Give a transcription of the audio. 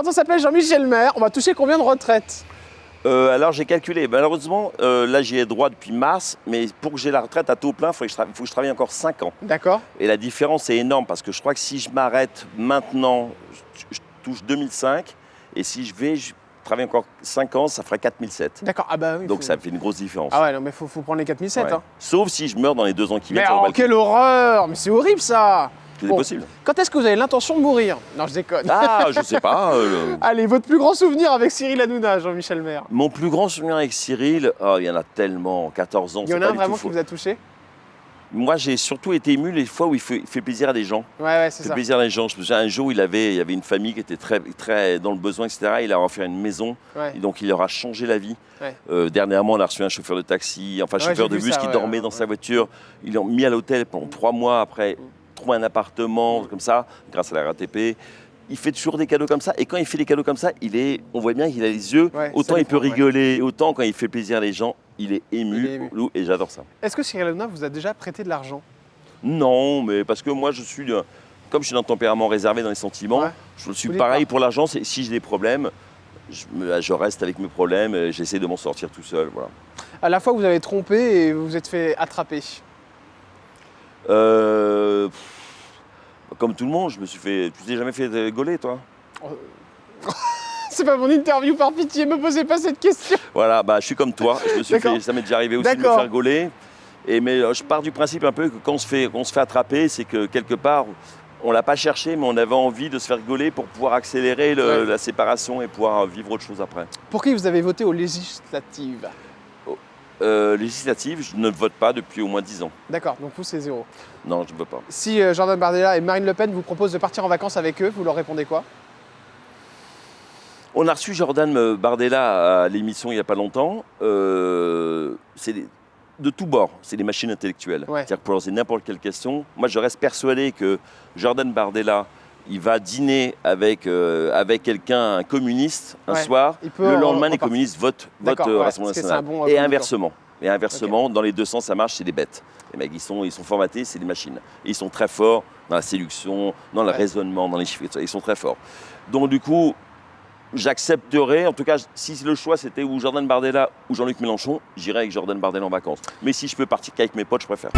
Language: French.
quand on s'appelle Jean-Michel Maire, on va toucher combien de retraite? Alors j'ai calculé, malheureusement, là j'y ai droit depuis mars, mais pour que j'ai la retraite à taux plein, il faut que je travaille encore 5 ans. D'accord. Et la différence est énorme parce que je crois que si je m'arrête maintenant, je touche 2005, et si je travaille encore 5 ans, ça ferait 4007. D'accord, ah bah oui. Donc ça fait une grosse différence. Ah ouais, non mais faut prendre les 4007. Ouais. Hein. Sauf si je meurs dans les 2 ans qui Mais viennent. oh, quelle horreur! Mais c'est horrible ça! C'est Bon, possible. Quand est-ce que vous avez l'intention de mourir? Non, je déconne. Ah, je sais pas. Allez, votre plus grand souvenir avec Cyril Hanouna, Jean-Michel Maire? Mon plus grand souvenir avec Cyril, oh, il y en a tellement, 14 ans. Il y en a un vraiment qui vous a touché? Moi, j'ai surtout été ému les fois où il fait plaisir à des gens. Ouais, c'est Il fait ça. plaisir à des gens. Je me souviens, un jour, il y avait une famille qui était très dans le besoin, etc. Il leur a offert une maison, Ouais. et donc il leur a changé la vie. Ouais. Dernièrement, on a reçu un chauffeur de taxi, enfin chauffeur j'ai de vu bus ça, qui ouais, dormait ouais, dans sa voiture. Ils l'ont mis à l'hôtel pendant 3 mois après, trouver un appartement comme ça, grâce à la RATP. Il fait toujours des cadeaux comme ça, et quand il fait des cadeaux comme ça, on voit bien qu'il a les yeux, Ouais, autant ça il peut dépend, rigoler, autant quand il fait plaisir à les gens, il est ému, Il est ému. et j'adore ça. Est-ce que Cyril Hanouna vous a déjà prêté de l'argent? Non, mais parce que moi, comme je suis d'un tempérament réservé dans les sentiments, Ouais. je suis Vous pareil dites pas. pour l'argent. Si j'ai des problèmes, je reste avec mes problèmes, et j'essaie de m'en sortir tout seul. Voilà. À la fois, vous avez trompé et vous vous êtes fait attraper. Comme tout le monde, tu t'es jamais fait gauler, toi? C'est pas mon interview, par pitié, me posez pas cette question. Voilà, je suis comme toi. D'accord. Ça m'est déjà arrivé aussi de me D'accord. faire gauler. Mais je pars du principe un peu que quand on se fait attraper, c'est que quelque part, on l'a pas cherché, mais on avait envie de se faire gauler pour pouvoir accélérer Ouais. la séparation et pouvoir vivre autre chose après. Pour qui vous avez voté aux législatives? Législative, je ne vote pas depuis au moins 10 ans. D'accord, donc vous, c'est 0. Non, je ne veux pas. Si Jordan Bardella et Marine Le Pen vous proposent de partir en vacances avec eux, vous leur répondez quoi? On a reçu Jordan Bardella à l'émission il n'y a pas longtemps. C'est de tous bords, c'est des machines intellectuelles. Ouais. C'est-à-dire que pour lancer n'importe quelle question, moi je reste persuadé que Jordan Bardella, il va dîner avec quelqu'un, un communiste, un Ouais. soir. Il peut Le lendemain, les repartir. communistes votent D'accord, au ouais, Rassemblement parce que c'est national. un bon Et communicant. inversement. Et inversement, dans les deux sens, ça marche, c'est des bêtes. Les mecs, ils sont formatés, c'est des machines. Et ils sont très forts dans la séduction, dans le raisonnement, dans les chiffres, ils sont très forts. Donc du coup, j'accepterais, en tout cas, si le choix c'était ou Jordan Bardella ou Jean-Luc Mélenchon, j'irais avec Jordan Bardella en vacances. Mais si je peux partir qu'avec mes potes, je préfère.